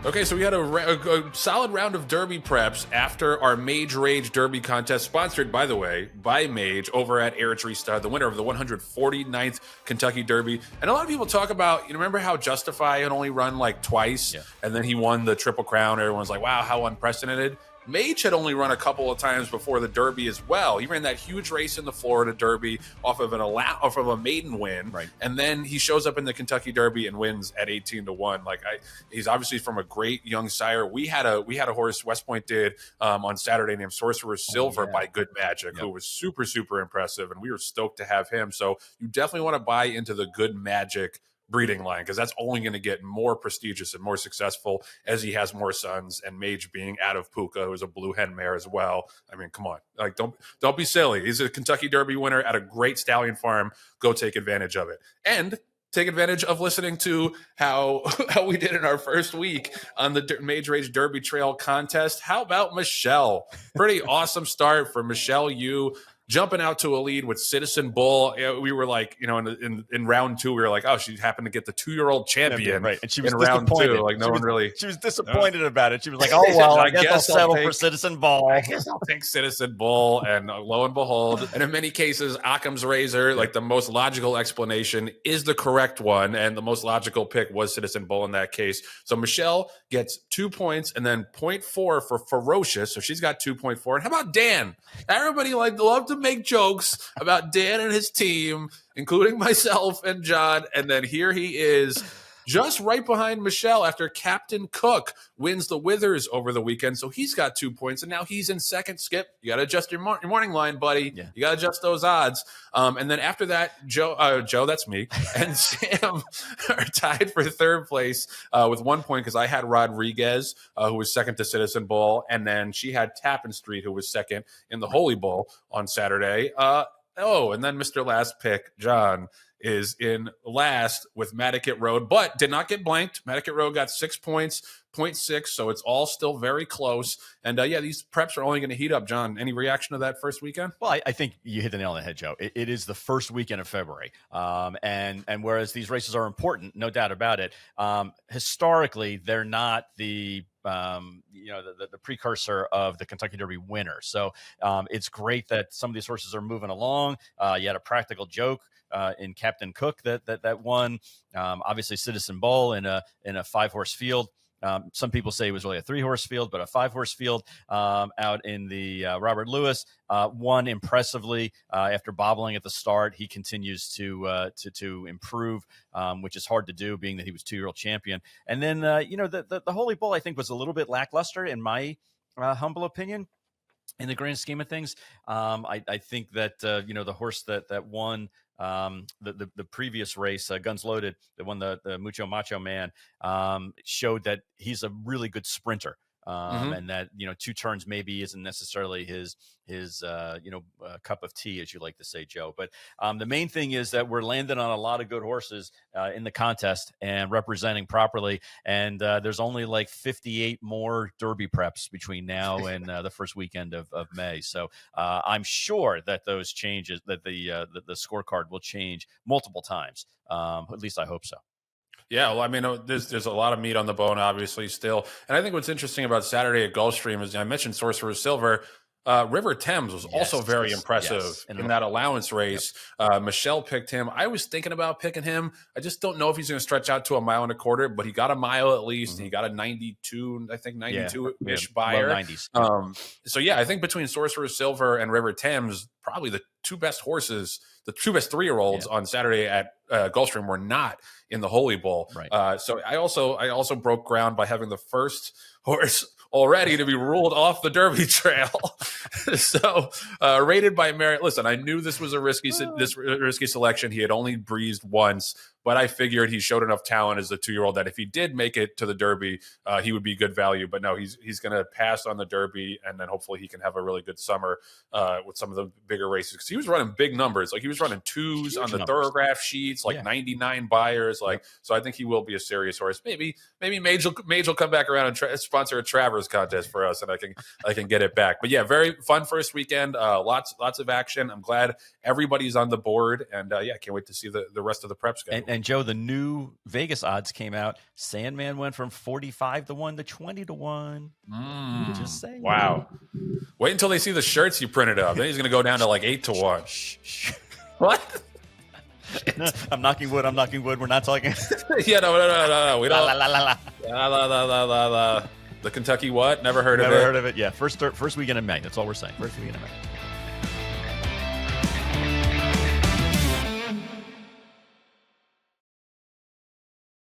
Okay, so we had a solid round of Derby preps after our MAGE Rage Derby Contest, sponsored, by the way, by MAGE over at Airdrie Stud, the winner of the 149th Kentucky Derby. And a lot of people talk about, you remember how Justify had only run like twice, and then he won the Triple Crown. Everyone's like, wow, how unprecedented. Mage had only run a couple of times before the Derby as well. He ran that huge race in the Florida Derby off of a maiden win, right? And then he shows up in the Kentucky Derby and wins at 18-1. He's obviously from a great young sire. We had a horse West Point did on Saturday named Sorcerer's Silver by Good Magic, who was super, super impressive, and we were stoked to have him. So you definitely want to buy into the Good Magic breeding line, because that's only going to get more prestigious and more successful as he has more sons, and Mage being out of Puka, who's a blue hen mare as well. I mean, come on, like don't be silly. He's a Kentucky Derby winner at a great stallion farm. Go take advantage of it, and take advantage of listening to how we did in our first week on the MAGE Rage Derby Trail Contest. How about Michelle? Pretty awesome start for Michelle Yu, jumping out to a lead with Citizen Bull. We were like, in round two, we were like, oh, she happened to get the 2-year-old champion, right? And she was in round two. Like she was disappointed about it. She was like, oh well, I guess I'll settle for Citizen Bull. I guess I'll take Citizen Bull, and lo and behold, and in many cases, Occam's razor, like the most logical explanation, is the correct one, and the most logical pick was Citizen Bull in that case. So Michelle gets 2 points, and then 0.4 for Ferocious, so she's got 2.4. And how about Dan? Everybody loved to make jokes about Dan and his team, including myself and John, and then here he is, just right behind Michelle after Captain Cook wins the Withers over the weekend. So he's got 2 points, and now he's in second. Skip, you got to adjust your morning line, buddy. You got to adjust those odds. And then after that, Joe, that's me, and Sam are tied for third place with 1 point, because I had Rodriguez, who was second to Citizen Bull, and then she had Tappan Street, who was second in the Holy Bull on Saturday. And then Mr. Last Pick, John, is in last with Matticat Road, but did not get blanked. Matticat Road got 6 points, 0.6, so it's all still very close. And these preps are only going to heat up. John, any reaction to that first weekend? Well, I think you hit the nail on the head, Joe. It is the first weekend of February. And whereas these races are important, no doubt about it, historically, they're not the precursor of the Kentucky Derby winner. So it's great that some of these horses are moving along. You had a practical joke in Captain Cook that won. Obviously, Citizen Bull in a 5-horse field. Some people say it was really a 3-horse field, but a 5-horse field out in the Robert Lewis won impressively after bobbling at the start. He continues to improve, which is hard to do, being that he was 2-year-old champion. And then the Holy Bull, I think, was a little bit lackluster in my humble opinion. In the grand scheme of things, I think that the horse that won the previous race, Guns Loaded, that won the Mucho Macho Man, showed that he's a really good sprinter. And that 2 turns maybe isn't necessarily his cup of tea, as you like to say, Joe. But the main thing is that we're landing on a lot of good horses in the contest and representing properly. And there's only like 58 more Derby preps between now and the first weekend of May. So I'm sure that those changes, that the scorecard will change multiple times. At least I hope so. Yeah, well, I mean, there's a lot of meat on the bone, obviously, still. And I think what's interesting about Saturday at Gulfstream is, I mentioned Sorcerer's Silver. River Thames was also very impressive in that allowance race. Michelle picked him. I was thinking about picking him. I just don't know if he's going to stretch out to 1.25 miles, but he got a mile at least. He got a 92, I think 92-ish buyer. Low 90s. So, I think between Sorcerer's Silver and River Thames, probably the two best horses, the two best 3-year-olds on Saturday at Gulfstream were not in the Holy Bull. Right. So I also broke ground by having the first horse already to be ruled off the Derby trail. So rated by merit. Listen, I knew this was a risky selection. He had only breezed once, but I figured he showed enough talent as a 2-year-old that if he did make it to the Derby, he would be good value. But no, he's going to pass on the Derby, and then hopefully he can have a really good summer with some of the bigger races. Because he was running big numbers. Like, he was running 2s on the Thoroughgraph sheets, like 99 buyers. So I think he will be a serious horse. Maybe Mage will come back around and sponsor a Travers contest for us, and I can get it back. But yeah, very fun first weekend. Lots of action. I'm glad everybody's on the board, and I can't wait to see the rest of the preps go. And Joe, the new Vegas odds came out. Sandman went from 45 to 1 to 20 to 1. Just saying. Wow. Wait until they see the shirts you printed up. Then he's going to go down to like 8 to 1. What? I'm knocking wood. We're not talking. Yeah, no. We don't. The Kentucky what? Never heard of it. Yeah, first weekend in May. That's all we're saying. First weekend in May.